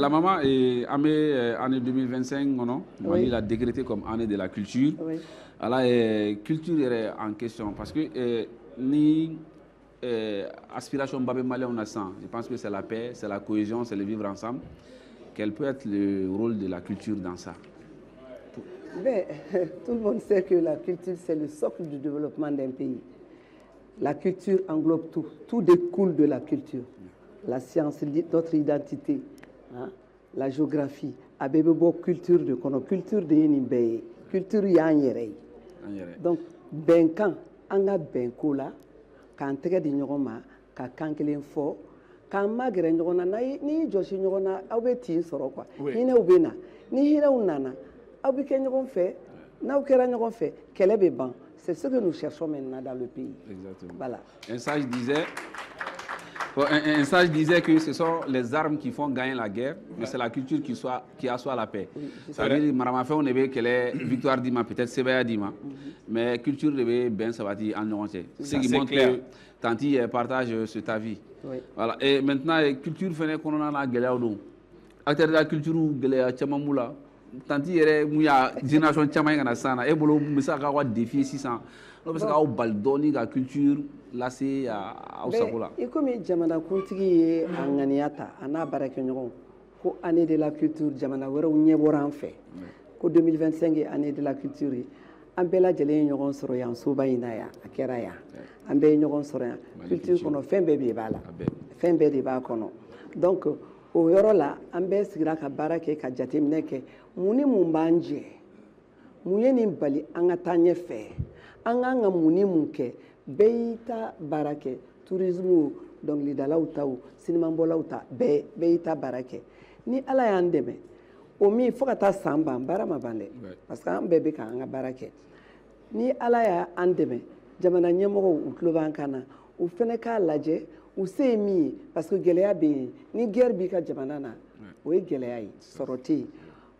la maman, année 2025, non? Oui. Il a décrété comme année de la culture. Oui. Alors, culture est en question parce que ni aspiration Babé Malé on a ça. Je pense que c'est la paix, c'est la cohésion, c'est le vivre ensemble. Quel peut être le rôle de la culture dans ça? Mais, tout le monde sait que la culture, c'est le socle du développement d'un pays. La culture englobe tout. Tout découle de la culture. La science, notre identité, hein? La géographie. Abébébo culture de kono, culture de yénibé, culture yanyere. Donc, benkan, anga benkola, quand tege di nyogoma, ka kankelen fo, quand magre nyogona na ni joshi nyogona, aube tin soro quoi. Hine ubena, ni hine unana. C'est ce que nous cherchons maintenant dans le pays. Exactement. Voilà. Un sage disait que ce sont les armes qui font gagner la guerre, mais c'est la culture qui assoit la paix. Oui, ça veut dire que on avait quelle victoire d'Ima, peut-être Sebaya d'Ima, mais culture de Ben Sabati en Nonché. Ce qui montre que Tanti partage cet avis. Oui. Voilà. Et maintenant, culture fait qu'on a la guerre. Acteur de la culture, guerre, Chamamoula. Tanti yɛrɛ mun y'a génération caman ye ka na sisan na e bolo mun bɛ se k'a ka défi sisan n'o bɛ se k'aw bali dɔɔni ka culture lase aw sago la. I komi jamanakuntigi ye a ŋaniya ta a n'a baarakɛɲɔgɔnw ko année de la culture jamana wɛrɛw ɲɛ bɔra an fɛ ko 2025 ye année de la culture ye an bɛɛ lajɛlen ye ɲɔgɔn sɔrɔ yan soba in na yan a kɛra yan an bɛɛ ye ɲɔgɔn sɔrɔ yan culture kɔnɔ fɛn bɛɛ de b'a la fɛn bɛɛ de b'a kɔnɔ donc o yɔrɔ la an bɛɛ sigira ka baara kɛ ka jateminɛ kɛ mun ni mun b'an jɛ mun ye nin bali an ka taa ɲɛfɛ an k'an ka mun ni mun kɛ bɛɛ y'i ta baara kɛ tourisme dɔnkilidalaw ta o sinimabɔlaw ta bɛɛ y'i ta baara kɛ ni ala y'an dɛmɛ o min fo ka taa san ban baara ma ban dɛ parce que an bɛɛ bɛ k'an ka baara kɛ ni ala y'an dɛmɛ jamana ɲɛmɔgɔw u tulo b'an kan na u fɛnɛ k'a lajɛ u se ye min ye parce que gɛlɛya bɛ yen ni guerre b'i ka jamana na o ye gɛlɛya ye sɔrɔ tɛ yen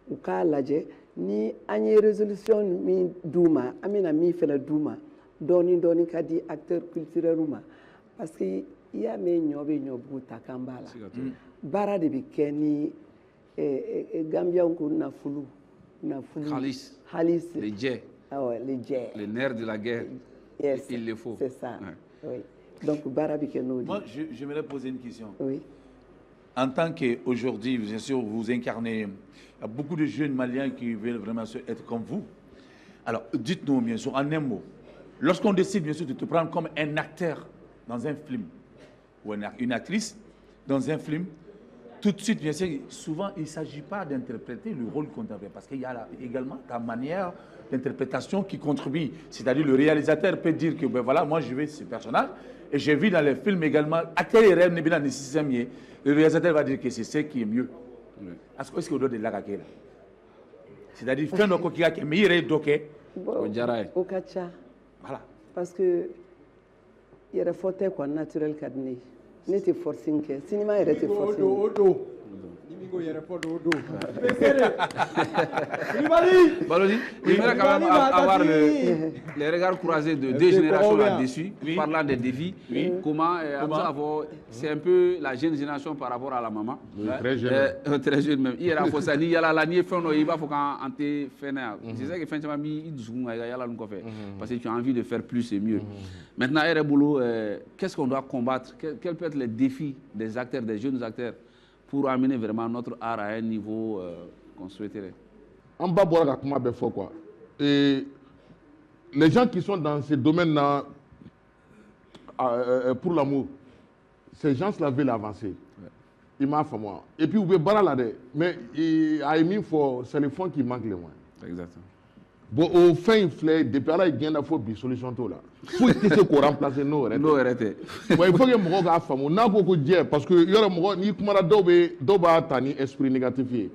u k'a lajɛ ni an ye résolution min d'u ma an bɛna min fɛnɛ d'u ma dɔɔni dɔɔni ka di acteurs culturels ma parce que i y'a mɛn ɲɔ bɛ ɲɔbugu ta kan b'a la baara de bɛ kɛ ni Gambiens ko nafolo halis les jets les jets les nerfs de la guerre yes, il le faut c'est ça oui. Donc baara bɛ kɛ n'o de. Moi j'aimerais poser une question. Oui. En tant qu'aujourd'hui, bien sûr, vous incarnez beaucoup de jeunes Maliens qui veulent vraiment être comme vous. Alors, dites-nous, bien sûr, en un mot, lorsqu'on décide, bien sûr, de te prendre comme un acteur dans un film, ou une actrice dans un film, tout de suite, bien sûr, souvent, il ne s'agit pas d'interpréter le rôle qu'on t'avait, parce qu'il y a également ta manière d'interprétation qui contribue. C'est-à-dire, le réalisateur peut dire que, ben voilà, moi, je veux ce personnage, et j'ai vu dans les films également, acteur et rêve, le réalisateur va dire que c'est ce qui est mieux. Est-ce qu'on doit de la là? C'est-à-dire, fin de quoi qui est meilleur doké. Au Kacha. Voilà. Parce que il y a des fautes quoi naturel cadné. N'était forcing que cinéma est resté forcing. Balodi, il faudrait quand même avoir les regards croisés de deux générations là-dessus, parlant des défis. Comment c'est un peu la jeune génération par rapport à la maman. Très jeune. Très jeune même. Il y a la fausse année, il y a la niée fin, il va faut qu'on te fait. C'est ça que fin de il y a la parce que tu as envie de faire plus et mieux. Maintenant, qu'est-ce qu'on doit combattre? Quels peuvent être les défis des acteurs, des jeunes acteurs, pour amener vraiment notre art à un niveau qu'on souhaiterait? En bas, quoi. Et les gens qui sont dans ces domaines-là, pour l'amour, ces gens-là veulent avancer. Il m'a fait moi. Et puis, vous pouvez barrer là, mais c'est le fond qui manque les moins. Exactement. Bon, au fin, il flèche, depuis là, il y a une solution. Il faut que ce qu'on remplace nos arrêtés. Il faut que les gens fassent n'a beaucoup de dire parce que il y a des gens qui ont esprit négatif. Il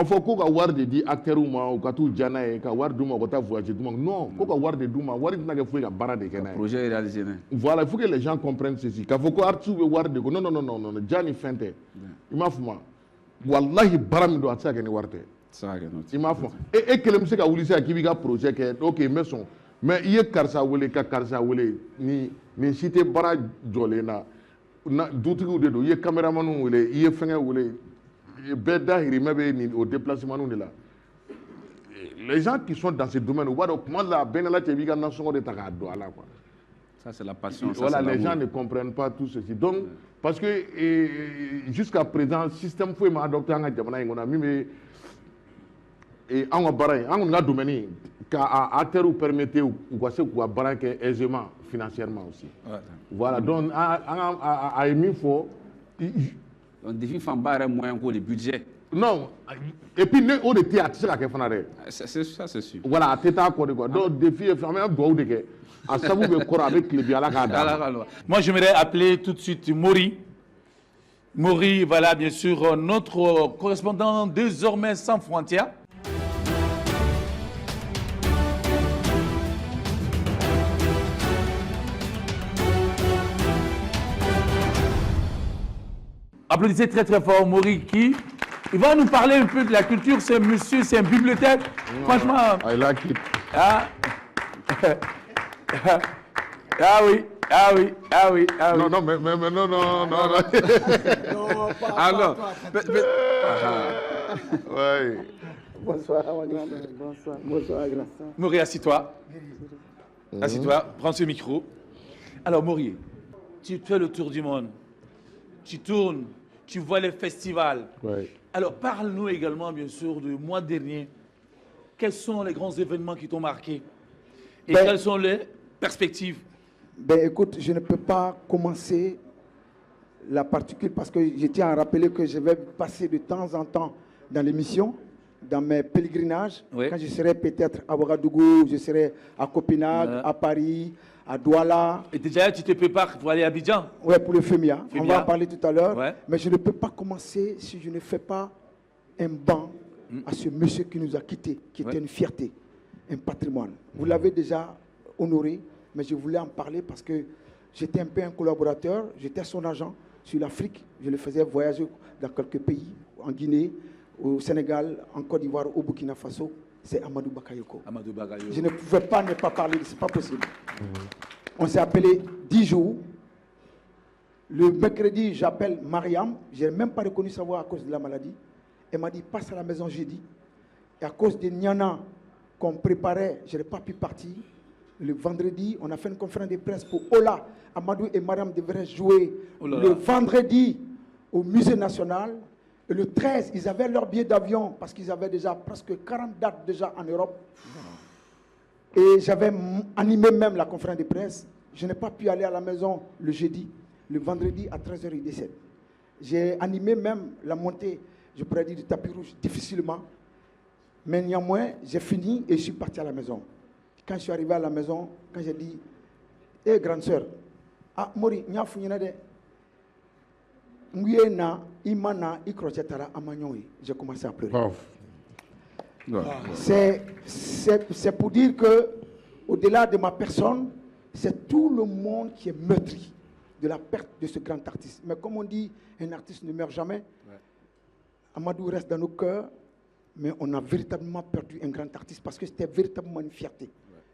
faut que les gens disent acteur ou tout jana et que les gens voyager. Non, il faut que les gens disent projet réalisé. Voilà, il faut que les gens comprennent ceci. Il faut que les gens non, non, Jani Fente. Il m'a fait moi. Wallahi, baram doit ça gagner warte. Il m'a fait. Et que les gens qui ont eu un projet, ok, mais son. Mais il y a Karsa Wele, Karsa Wele, ni cité bara jolé na, d'autres ou de il y a caméraman ou il y a fenga ou Beda Hirimebe au déplacement nous là. Les gens qui sont dans ce domaine, comment la Benala Teviga Nation de Tagado là quoi. Ça c'est la passion. Voilà, les gens ne comprennent pas tout ceci. Donc, parce que jusqu'à présent, le système faut adopter en Jamana, on a mis et en Baray, en a domaine, qu'à acteur ou permettez ou quoi Baray aisément financièrement aussi. Voilà, donc à émis faut. On défie Fambara moins que le budget. Non, et puis nous on était à tirer à quel fanare. Ça c'est sûr. Voilà, t'es à quoi de quoi. Donc défi est fermé, doit de que. À ça vous me corps avec les biens là. Moi j'aimerais appeler tout de suite Mori. Mori, voilà bien sûr notre correspondant désormais sans frontières. Applaudissez très très fort Mori qui il va nous parler un peu de la culture. C'est monsieur, c'est un bibliothèque. Franchement. I like it. Ah. Ah oui. Non, mais non. Alors. Ouais. Bonsoir, bonsoir, grâce. Mori, assis-toi. Assis-toi, prends ce micro. Alors Mori, tu fais le tour du monde. Tu tournes, tu vois les festivals. Ouais. Alors, parle-nous également, bien sûr, du mois dernier. Quels sont les grands événements qui t'ont marqué? Et quelles sont les perspectives? Écoute, je ne peux pas commencer la particule parce que je tiens à rappeler que je vais passer de temps en temps dans l'émission, dans mes pèlerinages. Oui. Quand je serai peut-être à Ouagadougou, je serai à Copenhague, à Paris, à Douala. Et déjà, tu te prépares pour aller à Abidjan? Oui, pour le FEMIA. On va en parler tout à l'heure. Ouais. Mais je ne peux pas commencer si je ne fais pas un banc à ce monsieur qui nous a quittés, qui était une fierté, un patrimoine. Vous l'avez déjà honoré, mais je voulais en parler parce que j'étais un peu un collaborateur, j'étais son agent sur l'Afrique. Je le faisais voyager dans quelques pays, en Guinée, au Sénégal, en Côte d'Ivoire, au Burkina Faso. C'est Amadou Bakayoko. Amadou Bakayoko. Je ne pouvais pas ne pas parler, c'est pas possible. On s'est appelé 10 jours. Le mercredi, j'appelle Mariam. Je n'ai même pas reconnu sa voix à cause de la maladie. Elle m'a dit, passe à la maison jeudi. Et à cause des Niana qu'on préparait, je n'ai pas pu partir. Le vendredi, on a fait une conférence de presse pour Ola. Amadou et Mariam devraient jouer le vendredi au musée national. Et le 13, ils avaient leur billet d'avion parce qu'ils avaient déjà presque 40 dates déjà en Europe. Et j'avais animé même la conférence de presse. Je n'ai pas pu aller à la maison le jeudi. Le vendredi à 13h, il décède. J'ai animé même la montée, je pourrais dire, du tapis rouge difficilement. Mais néanmoins, j'ai fini et je suis parti à la maison. Quand je suis arrivé à la maison, quand j'ai dit, hé, grande sœur, ah, Mori, n'y a fouillé de. J'ai commencé à pleurer. C'est pour dire que, au-delà de ma personne, c'est tout le monde qui est meurtri de la perte de ce grand artiste. Mais comme on dit, un artiste ne meurt jamais. Amadou reste dans nos cœurs, mais on a véritablement perdu un grand artiste parce que c'était véritablement une fierté.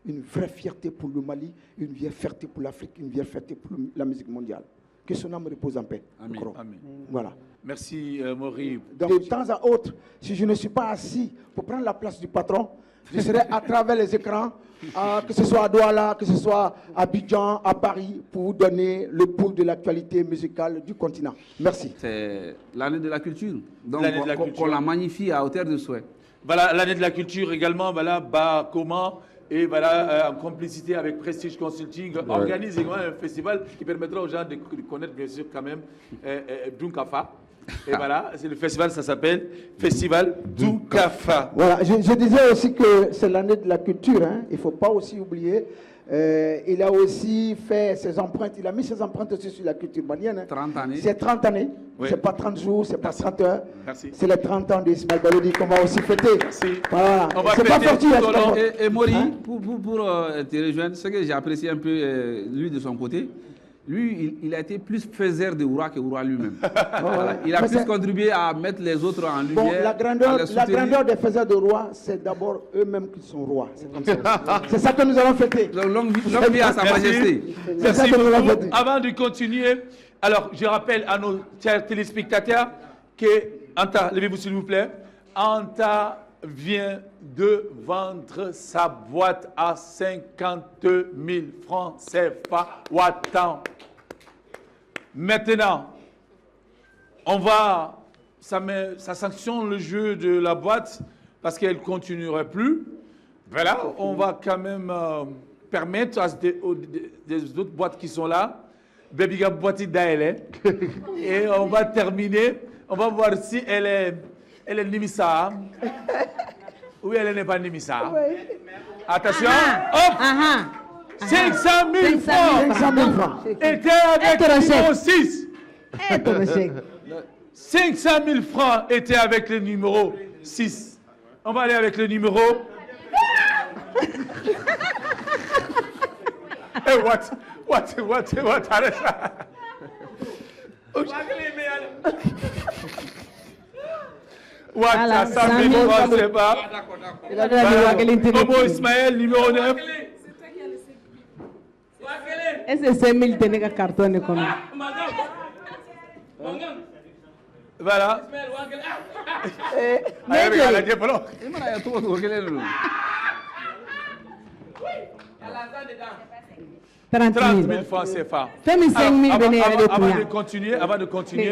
Une vraie fierté pour le Mali, une vraie fierté pour l'Afrique, une vraie fierté pour la musique mondiale. Que son âme repose en paix. Amen. Amen. Voilà. Merci Mori. Donc, de temps à autre, si je ne suis pas assis pour prendre la place du patron, je serai à travers les écrans, que ce soit à Douala, que ce soit à Abidjan, à Paris, pour vous donner le pouls de l'actualité musicale du continent. Merci. C'est l'année de la culture. Donc, qu'on la magnifie à hauteur de souhait. Voilà, l'année de la culture également, voilà, comment et voilà, en complicité avec Prestige Consulting, organise également un festival qui permettra aux gens de connaître bien sûr quand même Dunkafa. Et voilà, c'est le festival, ça s'appelle Festival Dunkafa. Voilà, je disais aussi que c'est l'année de la culture, hein. Il ne faut pas aussi oublier. Il a aussi fait ses empreintes, il a mis ses empreintes aussi sur la culture malienne. Hein. 30 années. C'est 30 années, oui. C'est pas 30 jours, c'est pas 30 heures. Merci. C'est les 30 ans d'Ismaël Balodi qu'on va aussi fêter. Merci. Voilà. C'est pas sorti. Et Mori, pour te rejoindre, ce que j'ai apprécié un peu, lui de son côté, lui, il a été plus faiseur de Oura que Oura lui-même. Voilà. Il a plus contribué à mettre les autres en lumière. Bon, la grandeur des faiseurs de rois, c'est d'abord eux-mêmes qui sont rois. C'est ça que nous allons fêter. Longue vie à sa majesté. Merci beaucoup. Avant de continuer, alors je rappelle à nos chers téléspectateurs que Anta, levez-vous s'il vous plaît. Anta vient de vendre sa boîte à 52 000 francs CFA. Wattan. Maintenant, ça sanctionne le jeu de la boîte parce qu'elle ne continuerait plus. Voilà, on va quand même permettre à des autres boîtes qui sont là, Baby boîte d'Aélé, et on va terminer. On va voir si elle est Nimissa ou elle n'est pas Nimissa. Attention, hop, 500 000 francs. 500 000 francs. Était avec le numéro 6. 500 000 francs était avec le numéro 6. On va aller avec le numéro. Hey, what? Arrête ça. What? 100 000 francs, c'est pas. Omo Ismaël, numéro 9. Est-ce que 5 000 tenez qu'à cartonner comme ça? Voilà. $30 000 francs CFA. Fais-moi 5 000 Avant de continuer,